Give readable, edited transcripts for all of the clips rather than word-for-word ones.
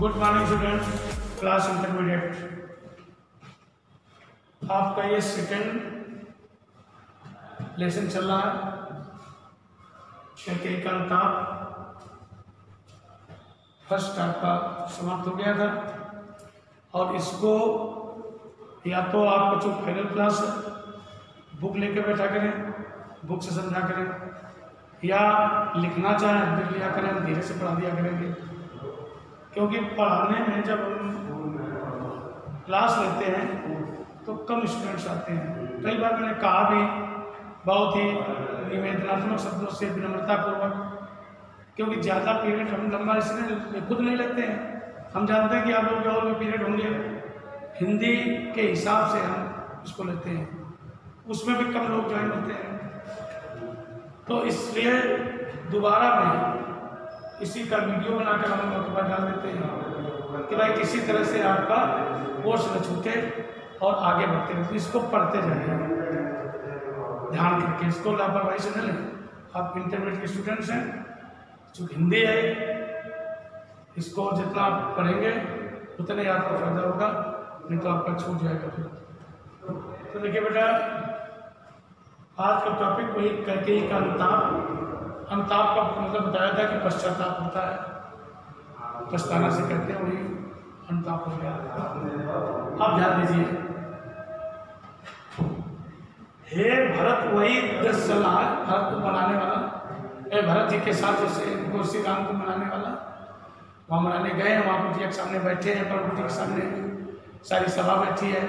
Good morning students, class intermediate. आपका ये second lesson चल रहा है। एक अंताप फर्स्ट आपका समाप्त हो गया था और इसको या तो आप बच्चों फाइनल क्लास बुक लेकर बैठा करें, बुक से समझा करें, या लिखना चाहें लिख लिया करें, धीरे से पढ़ा दिया करेंगे। क्योंकि पढ़ाने में जब हम क्लास लेते हैं तो कम स्टूडेंट्स आते हैं। कई बार मैंने कहा भी बहुत ही निवेदनात्मक शब्दों से, विनम्रतापूर्वक, क्योंकि ज़्यादा पीरियड हम लंबा इसलिए खुद नहीं लेते हैं। हम जानते हैं कि आप लोग के और भी पीरियड होंगे, हिंदी के हिसाब से हम इसको लेते हैं, उसमें भी कम लोग ज्वाइन होते हैं। तो इसलिए दोबारा में इसी का वीडियो बनाकर हम लोग के पास डाल देते हैं कि भाई किसी तरह से आपका कोर्स न छूटे और आगे बढ़ते रहे। इसको पढ़ते जाइए ध्यान करके, इसको लापरवाही से न लें। आप इंटरमीडिएट के स्टूडेंट्स हैं, जो हिंदी है इसको जितना आप पढ़ेंगे उतने आपका फायदा होगा, नहीं तो आपका छूट जाएगा फिर। तो देखिए बेटा, आज का टॉपिक वही कैकेयी का अंताप। अंताप का मतलब बताया था कि पश्चाताप होता है, पछताना से कहते हैं, वही अंताप हो गया। आप ध्यान दीजिए, हे भरत, वही 10 सलाह भरत को बनाने वाला, भरत जी के साथ जैसे इनको श्री राम को मनाने वाला, वहाँ मनाने गए हैं, वहाँ जी के सामने बैठे हैं, प्रभु जी के सामने सारी सभा बैठी है,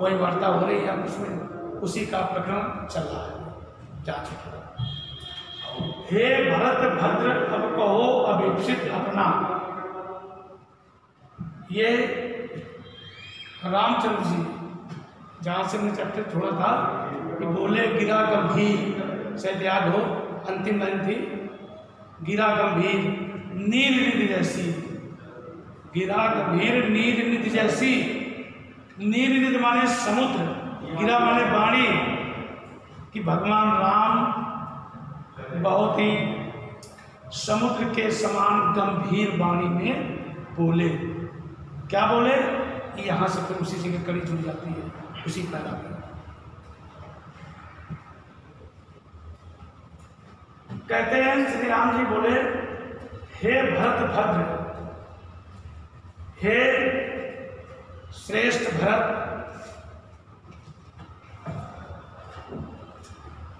वही वार्ता हो रही है, उसमें उसी का प्रकरण चल रहा है। जांच हे भरत भद्र, अब कहो अभिप्सित अपना। ये रामचंद्र जी, जहाँ से हमने चैप्टर छोड़ा था कि बोले गिरा गंभीर, शायद याद हो, अंतिम लाइन थी, गिरा गंभीर नील निधि जैसी। गिरा गंभीर नील निधि जैसी। नील निधि माने समुद्र, गिरा माने वाणी, कि भगवान राम बहुत ही समुद्र के समान गंभीर वाणी में बोले। क्या बोले? यहां से फिर उसी जगह कड़ी जुड़ जाती है, उसी पैदा में कहते हैं श्री राम जी बोले, हे भरत भद्र, हे श्रेष्ठ भरत,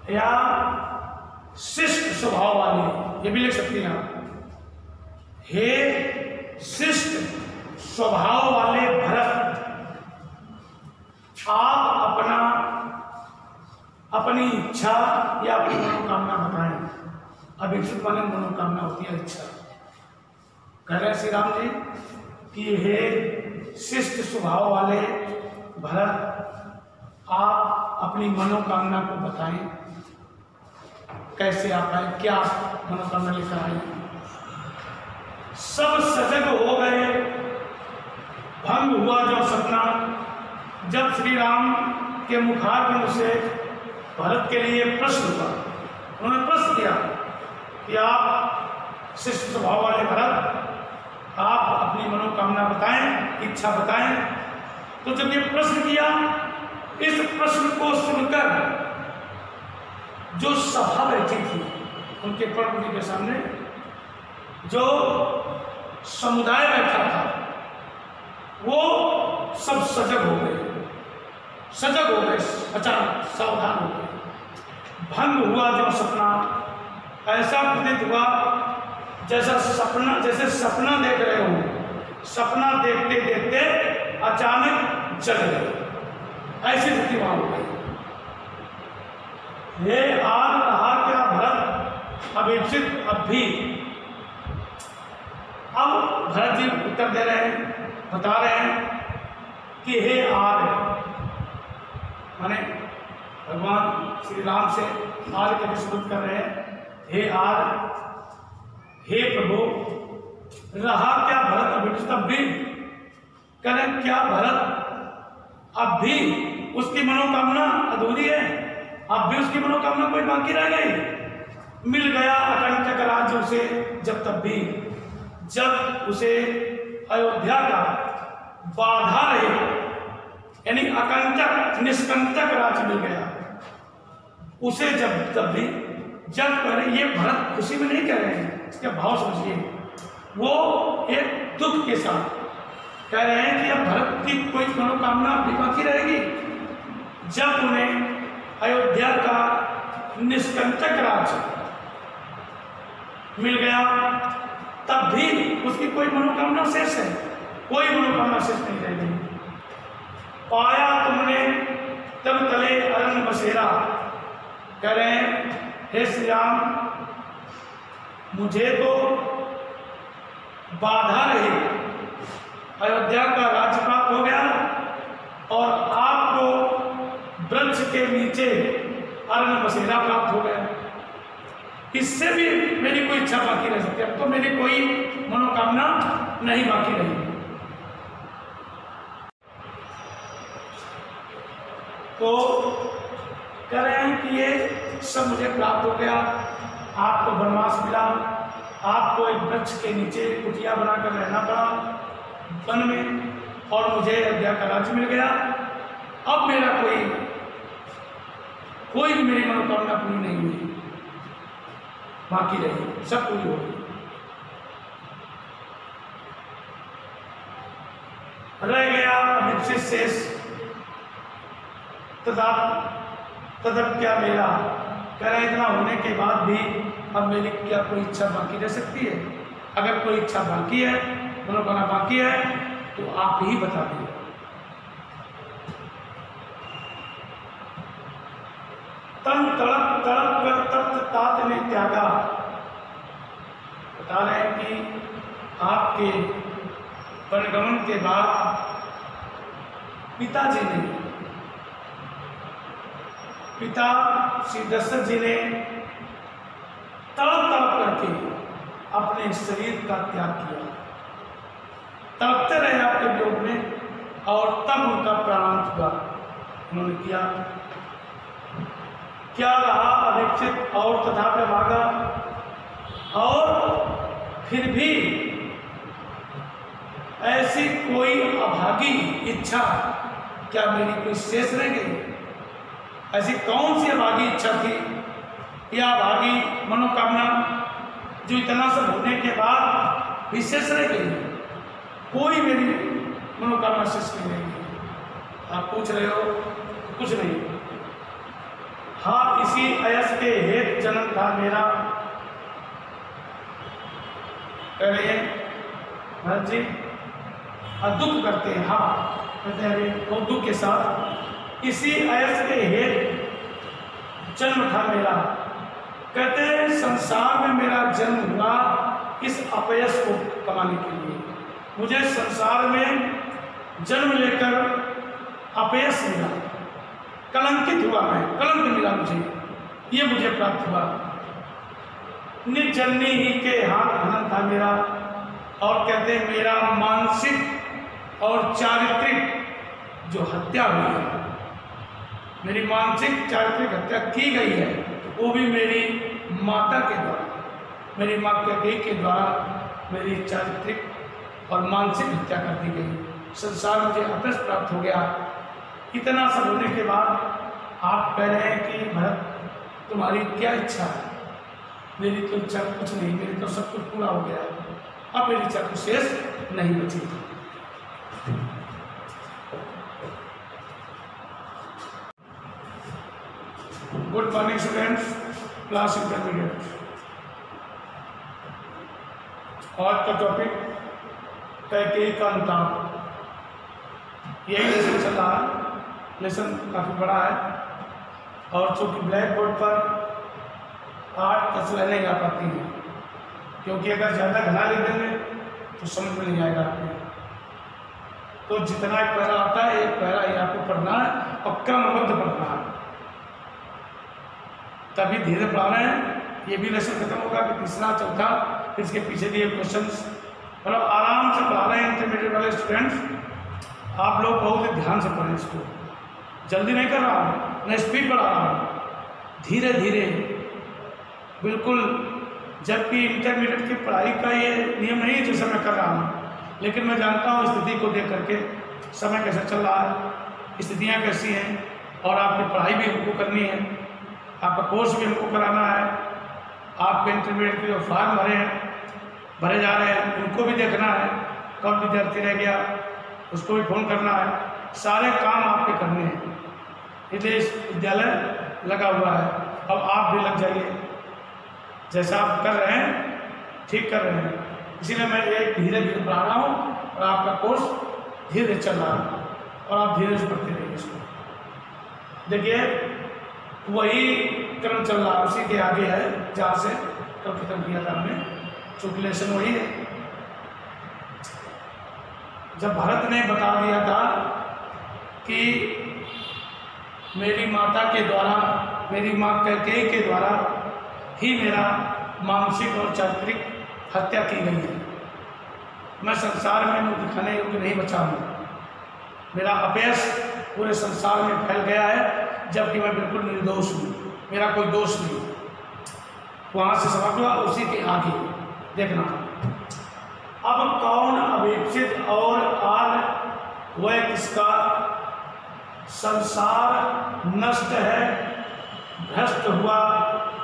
या शिष्ट स्वभाव वाले, ये भी लिख सकती हैं आप। हे शिष्ट स्वभाव वाले भरत, आप अपनी इच्छा या अपनी मनोकामना बताएं। अभिप्सित माने मनोकामना होती है इच्छा। कह रहे श्री राम जी कि हे शिष्ट स्वभाव वाले भरत, आप अपनी मनोकामना को बताएं। कैसे आप आए, क्या मनोकामना लेकर आए? सब सजग हो गए, भंग हुआ जो सपना। जब श्री राम के मुखारबिंद से भरत के लिए प्रश्न हुआ, उन्होंने प्रश्न किया कि आप शिष्ट स्वभाव वाले भरत, आप अपनी मनोकामना बताएं, इच्छा बताएं। तो जब ये प्रश्न किया, इस प्रश्न को सुनकर जो सभा बैठी थी उनके प्रभु जी के सामने, जो समुदाय बैठा था, वो सब सजग हो गए, अचानक सावधान हो गए। भंग हुआ जो सपना, ऐसा प्रतीत हुआ जैसे सपना देख रहे हो, सपना देखते देखते अचानक जग गए, ऐसी स्थिति वहां हो गई। ये आज रहा क्या भरत अभिप्सित अब भी। अब भरत जी उत्तर दे रहे हैं, बता रहे हैं कि हे आर्य, माने भगवान श्री राम से आर्य के विस्मृत कर रहे हैं। हे आर्य, हे प्रभु, रहा क्या भरत अभिप्सित अब भी? करें क्या भरत अब भी उसकी मनोकामना अधूरी है? अब भी उसकी मनोकामना कोई बाकी रह गई? मिल गया अकंटक राज्य उसे जब तक तब भी जब उसे अयोध्या का बाधा रहे यानी अकंटक निष्कंटक राज्य मिल गया, उसे तब भी जब पहले ये भरत खुशी में नहीं कह रहे हैं, इसका भाव समझिए, वो एक दुख के साथ कह रहे हैं कि अब भरत की कोई मनोकामना भी बाकी रहेगी। जब उन्हें अयोध्या का निष्कंटक राज्य मिल गया तब भी उसकी कोई मनोकामना शेष है, कोई मनोकामना शेष नहीं रह गई। पाया तुमने तब तले अरण्य बसेरा, कह रहे हैं हे श्री राम, मुझे तो बाधा रही, अयोध्या का राज्य प्राप्त हो गया और आपको वृक्ष के नीचे अरण्य बसेरा प्राप्त हो गया, इससे भी मेरी कोई इच्छा बाकी रह सकती है, अब तो मेरी कोई मनोकामना नहीं बाकी रही। तो कह रहे हैं कि ये सब मुझे प्राप्त हो गया, आपको वनवास मिला, आपको एक वृक्ष के नीचे कुटिया बनाकर रहना पड़ा वन में, और मुझे अयोध्या का राज्य मिल गया। अब मेरा कोई भी मेरी मनोकामना पूरी नहीं हुई, बाकी रही, सब पूरी हो गई। रह गया अभिप्सित शेष तदप क्या मेरा, कह रहे इतना होने के बाद भी अब मेरी क्या कोई इच्छा बाकी रह सकती है? अगर कोई इच्छा बाकी है, मनोकामना बाकी है, तो आप ही बता दिए। तन तड़प तड़प कर तप्त तात ने त्यागा, बता रहे हैं कि आपके परिगमन के बाद पिता श्री दशरथ जी ने तड़प तड़प करके अपने शरीर का त्याग किया, तड़पते रहे आपके वियोग में, और तब उनका प्राणांत हुआ। उन्होंने किया क्या रहा अभिक्षित और तथा भागा, और फिर भी ऐसी कोई अभागी इच्छा क्या मेरी कोई शेष रह गई? ऐसी कौन सी अभागी इच्छा थी या अभागी मनोकामना जो इतना सब होने के बाद भी शेष रह गई? कोई मेरी मनोकामना शेष नहीं रहेगी। आप पूछ रहे हो कुछ नहीं, हाँ इसी अयस के हेतु जन्म था मेरा, कह रहे हैं भरत जी, दुख करते हैं, हाँ कहते हैं बहुत दुख के साथ, इसी अयस के हेतु जन्म था मेरा, कहते हैं संसार में मेरा जन्म हुआ इस अपयस को कमाने के लिए। मुझे संसार में जन्म लेकर अपयस मिला, कलंकित हुआ, मैं कलंक मिला मुझे प्राप्त हुआ। निज जननी ही के हाथ हनन था मेरा, और कहते हैं मेरा मानसिक और चारित्रिक जो हत्या हुई है, मेरी मानसिक चारित्रिक हत्या की गई है, वो भी मेरी माता के द्वारा, मेरी माँ के द्वारा मेरी चारित्रिक और मानसिक हत्या कर दी गई। संसार मुझे अपयश प्राप्त हो गया। इतना सब होने के बाद आप कह रहे हैं कि भरत तुम्हारी क्या इच्छा है? मेरी तो इच्छा कुछ नहीं, मेरी तो सब कुछ पूरा हो गया, अब मेरी इच्छा कुछ शेष नहीं बची। Good morning students, class intermediate. आज का टॉपिक कैकेयी का अनुताप, यही लेसन चल रहा है। लेसन काफ़ी बड़ा है और चूँकि ब्लैक बोर्ड पर 8 तस्वीरें नहीं आ पाती हैं, क्योंकि अगर ज़्यादा घना लिख देंगे तो समझ में नहीं आएगा आपको। तो जितना एक पैरा आता है, एक पैरा ही आपको पढ़ना है और क्रमबद्ध पढ़ना है, तभी धीरे पढ़ा रहे हैं। ये भी लेसन खत्म होगा कि तीसरा चौथा, फिर इसके पीछे दिए क्वेश्चंस, मतलब आराम से पढ़ा रहे हैं इंटरमीडिएट वाले स्टूडेंट्स। आप लोग बहुत ध्यान से पढ़ें इसको, जल्दी नहीं कर रहा हूँ, मैं स्पीड बढ़ा रहा हूँ, धीरे धीरे बिल्कुल जबकि इंटरमीडिएट की पढ़ाई का ये नियम नहीं है जैसे मैं कर रहा हूँ, लेकिन मैं जानता हूँ स्थिति को देख करके समय कैसा चल रहा है, स्थितियाँ कैसी हैं, और आपकी पढ़ाई भी हमको करनी है, आपका कोर्स भी हमको कराना है, आपके इंटरमीडिएट के जो फॉर्म भरे जा रहे हैं उनको भी देखना है, कब विद्यार्थी रह गया उसको भी फ़ोन करना है, सारे काम आपके करने हैं, इसलिए इस विद्यालय लगा हुआ है। अब आप भी लग जाइए, जैसा आप कर रहे हैं ठीक कर रहे हैं, इसीलिए मैं एक धीरे धीरे बढ़ा रहा हूँ और आपका कोर्स धीरे धीरे चल रहा है और आप धीरे से पढ़ते रहिए इसको। देखिए वही क्रम चल रहा है, उसी के आगे है जहाँ से कल खत्म किया था हमने, चूँकि लेसन वही है। जब भरत ने बता दिया था कि मेरी माता के द्वारा, मेरी माँ कैकेयी के द्वारा ही मेरा मानसिक और चारित्रिक हत्या की गई है, मैं संसार में मुँह दिखाने योग्य नहीं बचा हूँ, मेरा अपयश पूरे संसार में फैल गया है, जबकि मैं बिल्कुल निर्दोष हूँ, मेरा कोई दोष नहीं। वहाँ से समझ लो, उसी के आगे देखना। अब कौन अपेक्षित और आद वह किसका, संसार नष्ट है भ्रष्ट हुआ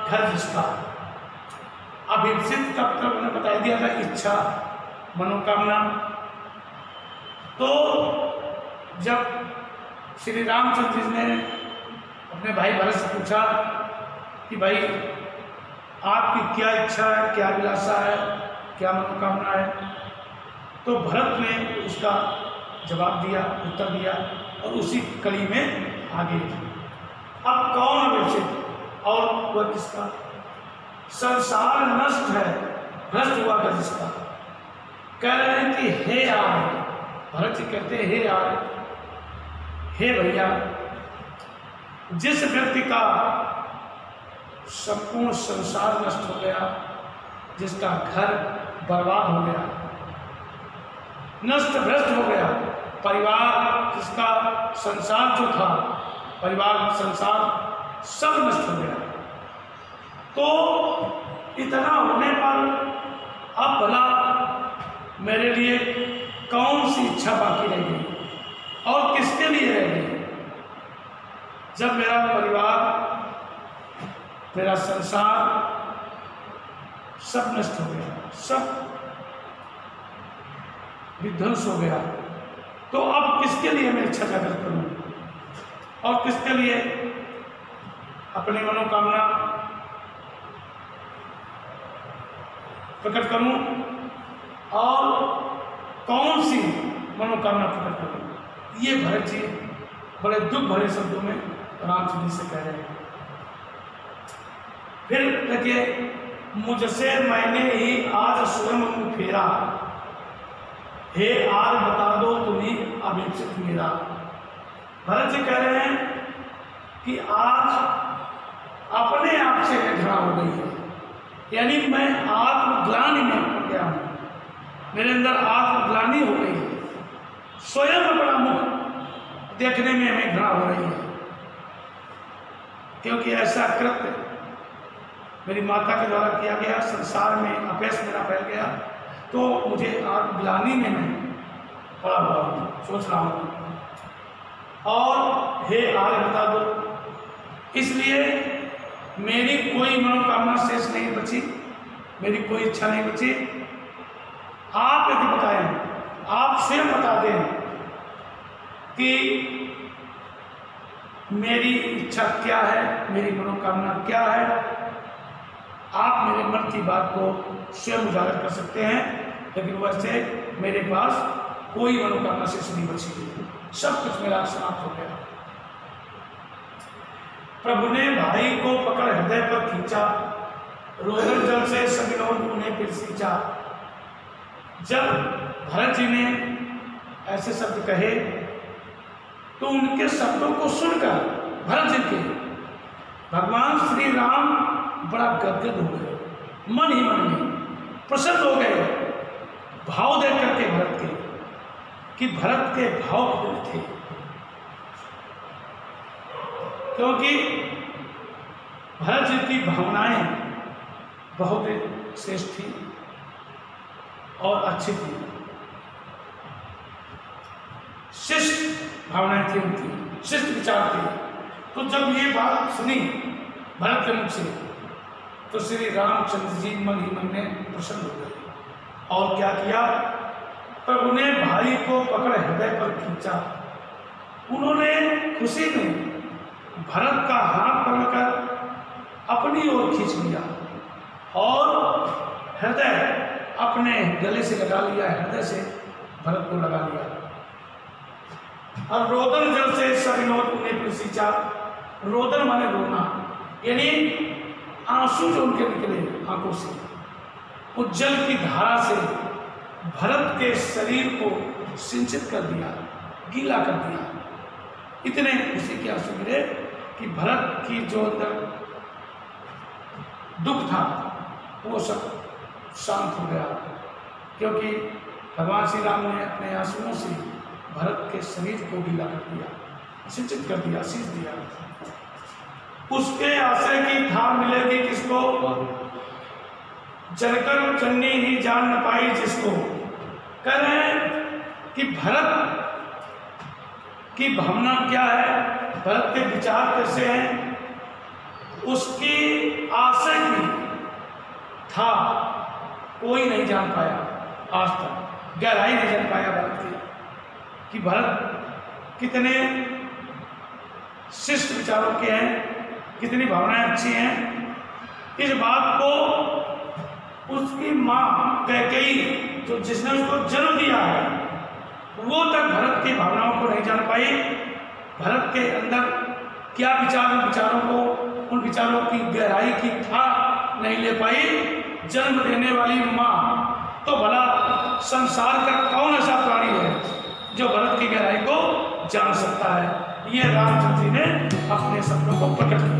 घर जिसका। अभिप्सित का मतलब मैंने बता दिया था, इच्छा मनोकामना। तो जब श्री रामचंद्र जी ने अपने भाई भरत से पूछा कि भाई आपकी क्या इच्छा है, क्या अभिलाषा है, क्या मनोकामना है, तो भरत ने उसका जवाब दिया, उत्तर दिया और उसी कड़ी में आगे। अब कौन अपेक्षित और वह किसका, संसार नष्ट है भ्रष्ट हुआ का जिसका। कह रहे हैं कि हे आर्य, भरत जी कहते हैं हे आर्य, हे भैया, जिस व्यक्ति का संपूर्ण संसार नष्ट हो गया, जिसका घर बर्बाद हो गया, नष्ट भ्रष्ट हो गया, परिवार जिसका संसार जो था, परिवार संसार सब नष्ट हो गया, तो इतना होने पर अब भला मेरे लिए कौन सी इच्छा बाकी रह गई और किसके लिए रह गई। जब मेरा परिवार, मेरा संसार सब नष्ट हो गया, सब विध्वंस हो गया, तो अब किसके लिए मैं इच्छा जागृत करूं और किसके लिए अपनी मनोकामना प्रकट करूं और कौन सी मनोकामना प्रकट करूं। ये भरत जी बड़े दुख भरे शब्दों में रामचंद्र जी से कह रहे हैं। फिर देखिए, मुझसे मैंने ही आज स्वयं मुँह फेरा, हे आज बता दो तुम्हें अपेक्षित मेरा। भरत जी कह रहे हैं कि आज अपने आप से घृणा हो गई है, यानी मैं आत्मग्लानि में पड़ गया हूँ, मेरे अंदर आत्मग्लानि हो गई है, स्वयं अपना मुख देखने में हमें घृणा हो रही है, क्योंकि ऐसा कृत्य मेरी माता के द्वारा किया गया, संसार में अपयश मेरा फैल गया, तो मुझे आत्मग्लानि में मैं पड़ा हुआ हूँ, सोच रहा हूँ। और हे आर्य बता दो, इसलिए मेरी कोई मनोकामना शेष नहीं बची, मेरी कोई इच्छा नहीं बची। आप यदि बताएं, आप स्वयं बता दें कि मेरी इच्छा क्या है, मेरी मनोकामना क्या है। आप मेरे मन की बात को स्वयं उजागर कर सकते हैं, लेकिन वैसे मेरे पास कोई मनोकामना शेष नहीं बची, सब कुछ मेरा समाप्त हो गया। प्रभु ने भाई को पकड़ हृदय पर खींचा, रोदन जल से सविनोद उन्हें फिर सींचा। जब भरत जी ने ऐसे शब्द कहे तो उनके शब्दों को सुनकर भरत जी के भगवान श्री राम बड़ा गदगद हो गए, मन ही मन में प्रसन्न हो गए, भाव देख करके भरत के, कि भरत के भाव कितने थे। क्योंकि भरत जी की भावनाएं बहुत श्रेष्ठ थी और अच्छी थी, शिष्ट भावनाएं थी उनकी, शिष्ट विचार थे। तो जब ये बात सुनी भरत के मुख से तो श्री रामचंद्र जी मन ही मन में प्रसन्न हो गए और क्या किया, प्रभु ने भाई को पकड़ हृदय पर खींचा। उन्होंने खुशी में भरत का हाथ पकड़कर अपनी ओर खींच लिया और हृदय अपने गले से लगा लिया, हृदय से भरत को लगा लिया और रोदन जल से सविनोद ने सींचा। रोदन माने रोना, यानी आंसू जो उनके निकले आंखों से, उस जल की धारा से भरत के शरीर को सिंचित कर दिया, गीला कर दिया। इतने खुशी के आंसू गिरे कि भरत की जो अंदर दुख था वो सब शांत हो गया, क्योंकि भगवान श्री राम ने अपने आंसुओं से भरत के शरीर को गीला कर दिया, सिंचित कर दिया, सींच दिया। उसके आशय की था मिलेगी किसको, जनकर चन्नी ही जान न पाई जिसको। कह रहे हैं कि भरत की भावना क्या है, भरत के विचार कैसे हैं, उसकी आशय की था कोई नहीं जान पाया आज तक, गहराई नहीं जान पाया भरत की कि भरत कितने शिष्ट विचारों के हैं, कितनी भावनाएं अच्छी हैं। इस बात को उसकी माँ कैकेयी, जो जिसने उसको जन्म दिया है, वो तक भरत की भावनाओं को नहीं जान पाई। भरत के अंदर क्या विचार, विचारों को, उन विचारों की गहराई की था नहीं ले पाई। जन्म देने वाली माँ तो भला संसार का कौन ऐसा प्राणी है जो भरत की गहराई को जान सकता है। ये रामचंद्र जी ने अपने सपनों को प्रकट किया।